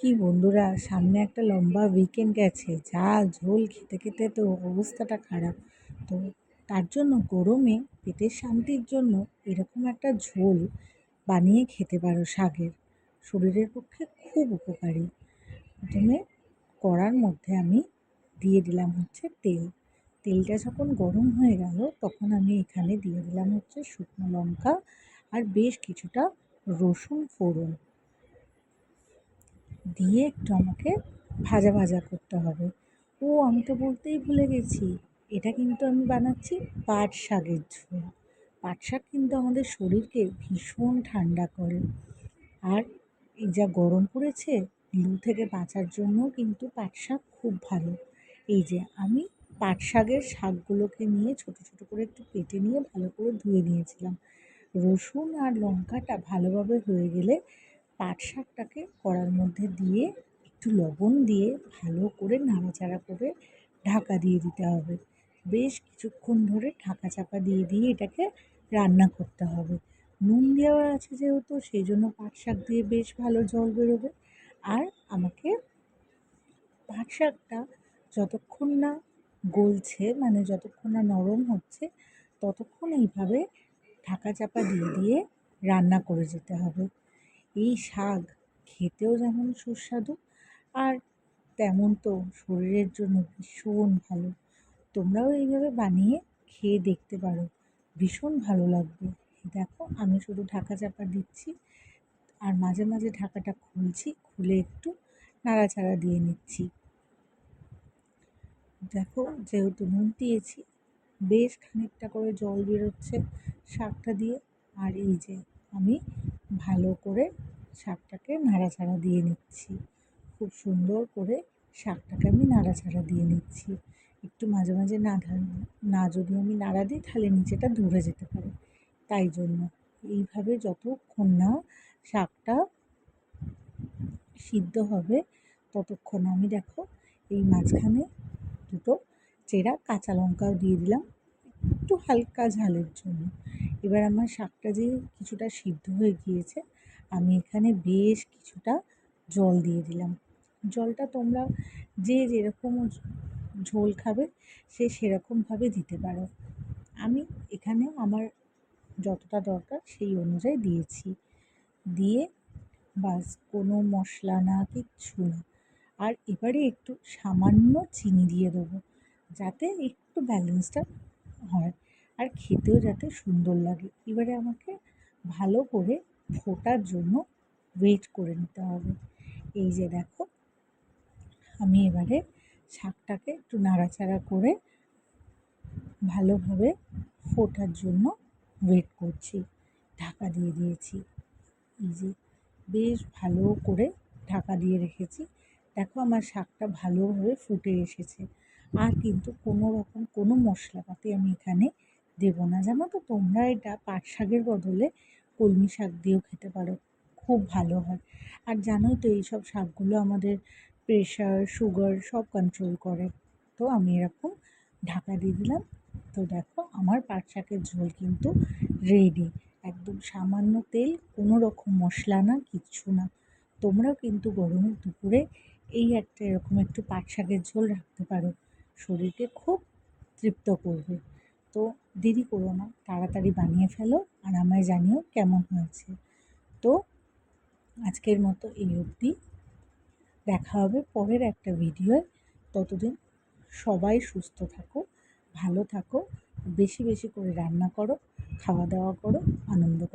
কি বন্ধুরা, সামনে একটা লম্বা উইকেন্ড গেছে। যা ঝোল খেতে খেতে তো অবস্থাটা খারাপ। তো তার জন্য গরমে পেটের শান্তির জন্য এরকম একটা ঝোল বানিয়ে খেতে পারো শাকের। শরীরের পক্ষে খুব উপকারী। প্রথমে কড়ার মধ্যে আমি দিয়ে দিলাম তেল। তেলটা যখন গরম হয়ে গেল তখন আমি এখানে দিয়ে দিলাম শুকনো লঙ্কা আর বেশ কিছুটা রসুন ফোড়ন দিয়ে একটু আমাকে ভাজা ভাজা করতে হবে। আমি তো বলতেই ভুলে গেছি, এটা কিন্তু আমি বানাচ্ছি পাট শাকের ঝোল। পাট শাক কিন্তু আমাদের শরীরকে ভীষণ ঠান্ডা করে। আর এই যা গরম পড়েছে, লু থেকে বাঁচার জন্য কিন্তু পাট শাক খুব ভালো। এই যে আমি পাট শাকের শাকগুলোকে নিয়ে ছোট ছোট করে একটু কেটে নিয়ে ভালো করে ধুয়ে নিয়েছিলাম। রসুন আর লঙ্কাটা ভালোভাবে হয়ে গেলে পাট শাকটাকে কড়ার মধ্যে দিয়ে একটু লবণ দিয়ে ভালো করে নাড়াচাড়া করে ঢাকা দিয়ে দিতে হবে। বেশ কিছুক্ষণ ধরে ঢাকা চাপা দিয়ে দিয়ে এটাকে রান্না করতে হবে। নুন দেওয়া আছে যেহেতু, সেই জন্য পাট শাক দিয়ে বেশ ভালো জল বেরোবে। আর আমাকে পাট শাকটা যতক্ষণ না গলছে, মানে যতক্ষণ না নরম হচ্ছে, ততক্ষণ এইভাবে ঢাকা চাপা দিয়ে দিয়ে রান্না করে যেতে হবে। এই শাক খেতেও যেমন সুস্বাদু, আর তেমন তো শরীরের জন্য ভীষণ ভালো। তোমরাও এইভাবে বানিয়ে খেয়ে দেখতে পারো, ভীষণ ভালো লাগবে। দেখো, আমি শুধু ঢাকা চাপা দিচ্ছি আর মাঝে মাঝে ঢাকাটা খুলছি, খুলে একটু নাড়াচাড়া দিয়ে নিচ্ছি। দেখো, যেহেতু নুন দিয়েছি, বেশ খানিকটা করে জল বেরোচ্ছে শাকটা দিয়ে। আর এই যে আমি ভালো করে শাকটাকে নাড়াচাড়া দিয়ে নিচ্ছি। খুব সুন্দর করে শাকটাকে আমি নাড়াচাড়া দিয়ে নিচ্ছি। একটু মাঝে মাঝে না যদি আমি নাড়া দিই তাহলে নিচেটা ধরে যেতে পারে, তাই জন্য এইভাবে যতক্ষণ না শাকটা সিদ্ধ হবে ততক্ষণ আমি, দেখো, এই মাঝখানে দুটো চেরা কাঁচা লঙ্কাও দিয়ে দিলাম একটু হালকা ঝালের জন্য। এবার আমার শাকটা যে কিছুটা সিদ্ধ হয়ে গিয়েছে, আমি এখানে বেশ কিছুটা জল দিয়ে দিলাম। জলটা তোমরা যে যেরকম ঝোল খাবে সে সেরকমভাবে দিতে পারো। আমি এখানে আমার যতটা দরকার সেই অনুযায়ী দিয়েছি। দিয়ে বাস, কোনো মশলা না, কিচ্ছু না। আর এবারে একটু সামান্য চিনি দিয়ে দেবো, যাতে একটু ব্যালেন্সটা হয় আর খেতেও যাতে সুন্দর লাগে। এবারে আমাকে ভালো করে ফোটার জন্য ওয়েট করে নিতে হবে। এই যে দেখো, আমি এবারে শাকটাকে একটু নাড়াচাড়া করে ভালোভাবে ফোটার জন্য ওয়েট করছি। ঢাকা দিয়ে দিয়েছি। এই যে বেশ ভালো করে ঢাকা দিয়ে রেখেছি। দেখো, আমার শাকটা ভালোভাবে ফুটে এসেছে। আর কিন্তু কোনো রকম কোনো মশলাপাতি আমি এখানে দেবো না। জানো তো, তোমরা এটা পাট শাকের বদলে কলমি শাক দিয়েও খেতে পারো, খুব ভালো হয়। আর জানোই তো, এইসব শাকগুলো আমাদের প্রেশার, সুগার সব কন্ট্রোল করে। তো আমি এরকম ঢাকা দিয়ে দিলাম। তো দেখো, আমার পাট শাকের ঝোল কিন্তু রেডি। একদম সামান্য তেল, কোনো রকম মশলা না, কিচ্ছু না। তোমরাও কিন্তু গরমের দুপুরে এই একটা এরকম একটু পাট শাকের ঝোল রাখতে পারো, শরীরকে খুব তৃপ্ত করবে। তো দেরি করো না, তাড়াতাড়ি বানিয়ে ফেলো আর আমায় জানিও কেমন হয়েছে। তো আজকের মতো এই অবধি, দেখা হবে পরের একটা ভিডিওয়। ততদিন সবাই সুস্থ থাকো, ভালো থাকো, বেশি বেশি করে রান্না করো, খাওয়া দাওয়া করো, আনন্দ করো।